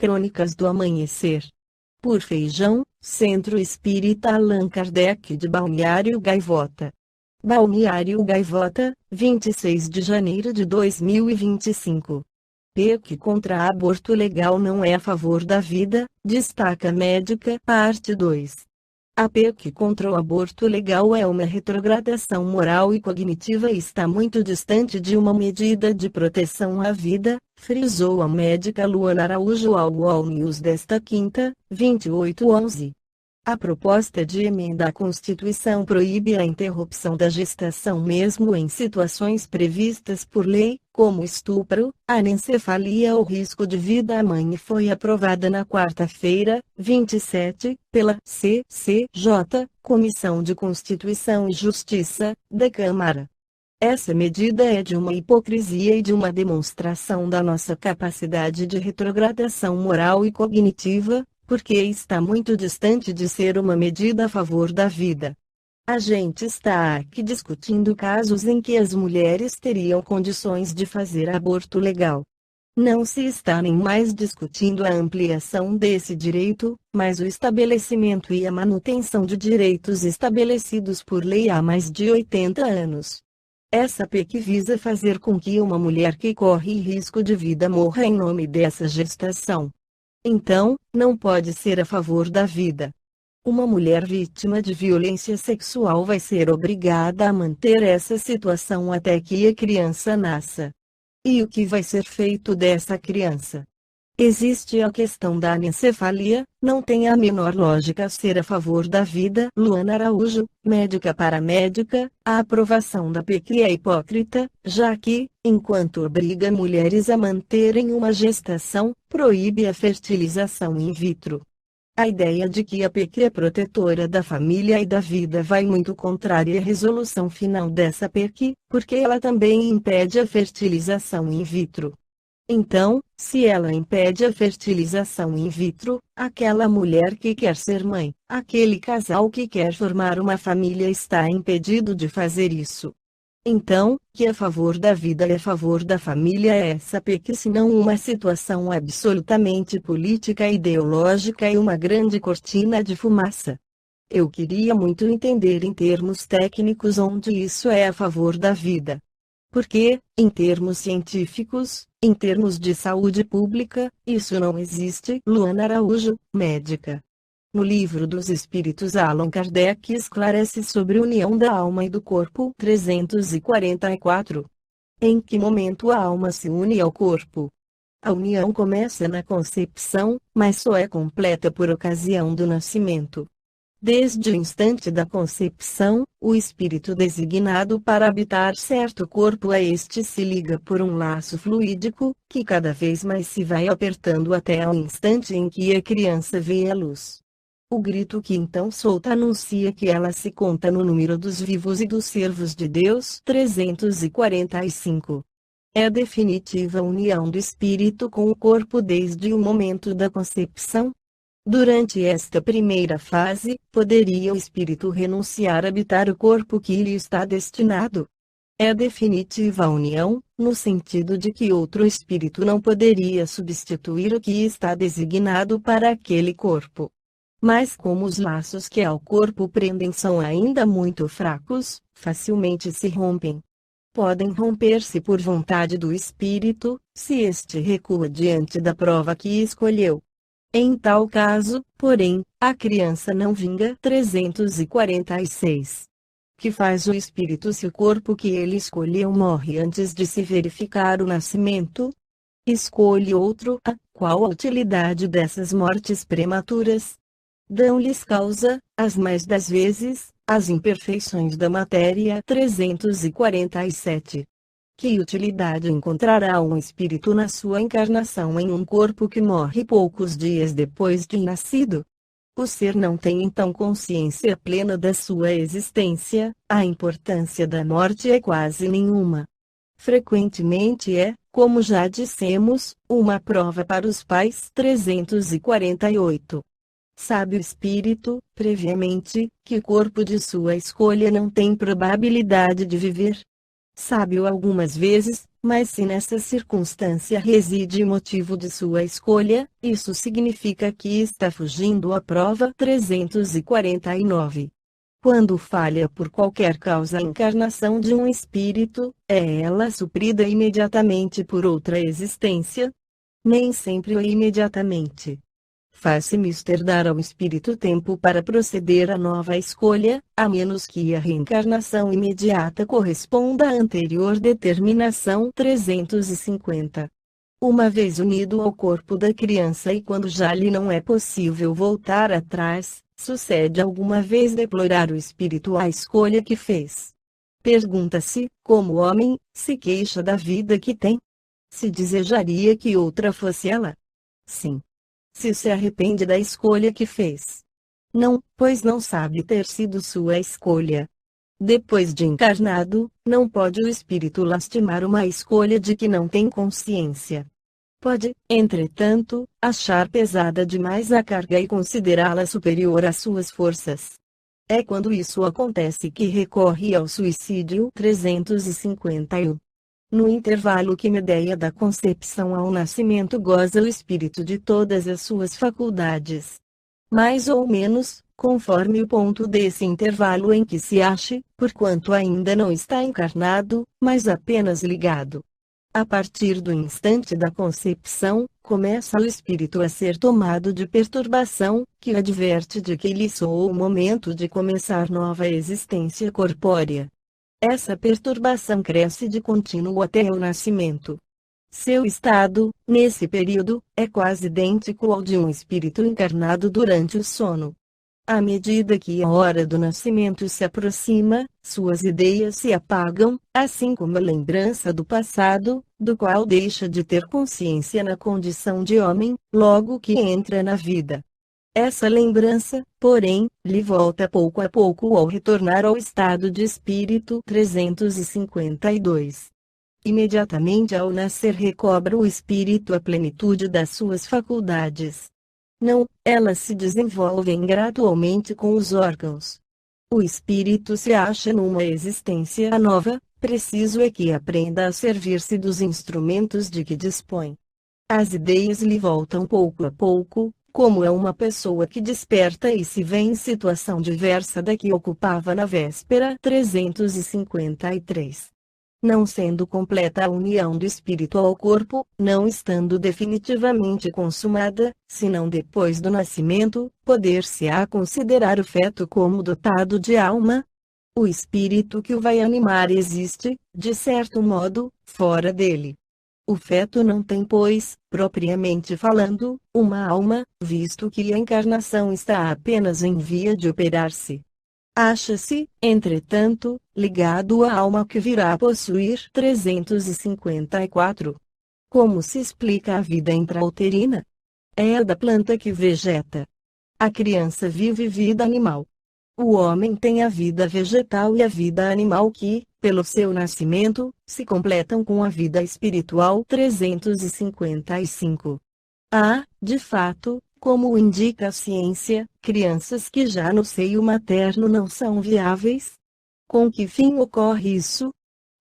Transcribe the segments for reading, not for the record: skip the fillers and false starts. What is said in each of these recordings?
Crônicas do Amanhecer. Por Feijão, Centro Espírita Allan Kardec de Balneário Gaivota. Balneário Gaivota, 26 de janeiro de 2025. PEC contra aborto legal não é a favor da vida, destaca médica, parte 2. A PEC contra o aborto legal é uma retrogradação moral e cognitiva e está muito distante de uma medida de proteção à vida, frisou a médica Luana Araújo ao UOL News desta quinta, 28/11. A proposta de emenda à Constituição proíbe a interrupção da gestação mesmo em situações previstas por lei, como estupro, anencefalia ou risco de vida à mãe e foi aprovada na quarta-feira, 27, pela CCJ, Comissão de Constituição e Justiça, da Câmara. Essa medida é de uma hipocrisia e de uma demonstração da nossa capacidade de retrogradação moral e cognitiva, porque está muito distante de ser uma medida a favor da vida. A gente está aqui discutindo casos em que as mulheres teriam condições de fazer aborto legal. Não se está nem mais discutindo a ampliação desse direito, mas o estabelecimento e a manutenção de direitos estabelecidos por lei há mais de 80 anos. Essa PEC visa fazer com que uma mulher que corre risco de vida morra em nome dessa gestação. Então, não pode ser a favor da vida. Uma mulher vítima de violência sexual vai ser obrigada a manter essa situação até que a criança nasça. E o que vai ser feito dessa criança? Existe a questão da anencefalia, não tem a menor lógica ser a favor da vida. Luana Araújo, médica paramédica, a aprovação da PEC é hipócrita, já que, enquanto obriga mulheres a manterem uma gestação, proíbe a fertilização in vitro. A ideia de que a PEC é protetora da família e da vida vai muito contrária à resolução final dessa PEC, porque ela também impede a fertilização in vitro. Então, se ela impede a fertilização in vitro, aquela mulher que quer ser mãe, aquele casal que quer formar uma família está impedido de fazer isso. Então, que a favor da vida e a favor da família é essa PEC senão uma situação absolutamente política e ideológica e uma grande cortina de fumaça? Eu queria muito entender em termos técnicos onde isso é a favor da vida. Porque, em termos científicos, em termos de saúde pública, isso não existe. Luana Araújo, médica. No Livro dos Espíritos, Allan Kardec esclarece sobre a união da alma e do corpo. 344. Em que momento a alma se une ao corpo? A união começa na concepção, mas só é completa por ocasião do nascimento. Desde o instante da concepção, o espírito designado para habitar certo corpo a este se liga por um laço fluídico, que cada vez mais se vai apertando até ao instante em que a criança vê a luz. O grito que então solta anuncia que ela se conta no número dos vivos e dos servos de Deus. 345. É a definitiva união do espírito com o corpo desde o momento da concepção. Durante esta primeira fase, poderia o espírito renunciar a habitar o corpo que lhe está destinado? É a definitiva união, no sentido de que outro espírito não poderia substituir o que está designado para aquele corpo. Mas como os laços que ao corpo prendem são ainda muito fracos, facilmente se rompem. Podem romper-se por vontade do espírito, se este recua diante da prova que escolheu. Em tal caso, porém, a criança não vinga. 346. Que faz o espírito se o corpo que ele escolheu morre antes de se verificar o nascimento? Escolhe outro. Qual a utilidade dessas mortes prematuras? Dão-lhes causa, as mais das vezes, as imperfeições da matéria. 347. Que utilidade encontrará um espírito na sua encarnação em um corpo que morre poucos dias depois de nascido? O ser não tem então consciência plena da sua existência, a importância da morte é quase nenhuma. Frequentemente é, como já dissemos, uma prova para os pais. 348. Sabe o espírito, previamente, que o corpo de sua escolha não tem probabilidade de viver? Sabe-o algumas vezes, Mas se nessa circunstância reside o motivo de sua escolha, isso significa que está fugindo à prova 349. Quando falha por qualquer causa a encarnação de um espírito, é ela suprida imediatamente por outra existência? Nem sempre ou imediatamente. Faz-se mister dar ao espírito tempo para proceder à nova escolha, a menos que a reencarnação imediata corresponda à anterior determinação 350. Uma vez unido ao corpo da criança e quando já lhe não é possível voltar atrás, sucede alguma vez deplorar o espírito a escolha que fez. Pergunta-se, como homem, se queixa da vida que tem? Se desejaria que outra fosse ela? Sim. Se arrepende da escolha que fez? Não, pois não sabe ter sido sua escolha. Depois de encarnado, não pode o espírito lastimar uma escolha de que não tem consciência. Pode, entretanto, achar pesada demais a carga e considerá-la superior às suas forças. É quando isso acontece que recorre ao suicídio 351. No intervalo que medeia da concepção ao nascimento goza o espírito de todas as suas faculdades. Mais ou menos, conforme o ponto desse intervalo em que se ache, porquanto ainda não está encarnado, mas apenas ligado. A partir do instante da concepção, começa o espírito a ser tomado de perturbação, que adverte de que lhe soou o momento de começar nova existência corpórea. Essa perturbação cresce de contínuo até o nascimento. Seu estado, nesse período, é quase idêntico ao de um espírito encarnado durante o sono. À medida que a hora do nascimento se aproxima, suas ideias se apagam, assim como a lembrança do passado, do qual deixa de ter consciência na condição de homem, logo que entra na vida. Essa lembrança, porém, lhe volta pouco a pouco ao retornar ao estado de espírito 352. Imediatamente ao nascer recobra o espírito a plenitude das suas faculdades. Não, elas se desenvolvem gradualmente com os órgãos. O espírito se acha numa existência nova, preciso é que aprenda a servir-se dos instrumentos de que dispõe. As ideias lhe voltam pouco a pouco, como é uma pessoa que desperta e se vê em situação diversa da que ocupava na véspera 353. Não sendo completa a união do espírito ao corpo, não estando definitivamente consumada, senão depois do nascimento, poder-se-á considerar o feto como dotado de alma? O espírito que o vai animar existe, de certo modo, fora dele. O feto não tem, pois, propriamente falando, uma alma, visto que a encarnação está apenas em via de operar-se. Acha-se, entretanto, ligado à alma que virá a possuir 354. Como se explica a vida intrauterina? É a da planta que vegeta. A criança vive vida animal. O homem tem a vida vegetal e a vida animal que, pelo seu nascimento, se completam com a vida espiritual 355. Há, de fato, como indica a ciência, crianças que já no seio materno não são viáveis? Com que fim ocorre isso?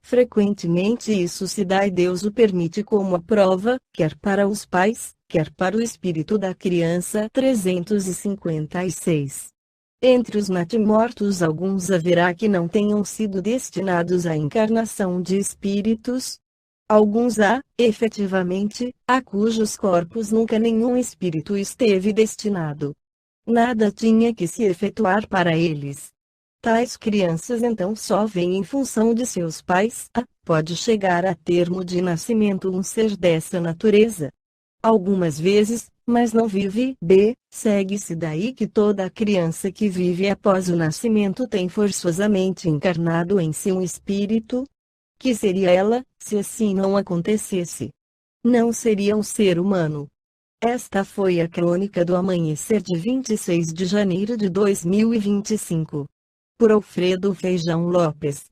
Frequentemente isso se dá e Deus o permite como a prova, quer para os pais, quer para o espírito da criança 356. Entre os natimortos alguns haverá que não tenham sido destinados à encarnação de espíritos. Alguns há, efetivamente, a cujos corpos nunca nenhum espírito esteve destinado. Nada tinha que se efetuar para eles. Tais crianças então só vêm em função de seus pais. Pode chegar a termo de nascimento um ser dessa natureza. Algumas vezes, mas não vive. Segue-se daí que toda criança que vive após o nascimento tem forçosamente encarnado em si um espírito. Que seria ela, se assim não acontecesse? Não seria um ser humano. Esta foi a crônica do amanhecer de 26 de janeiro de 2025. Por Alfredo Feijão Lopes.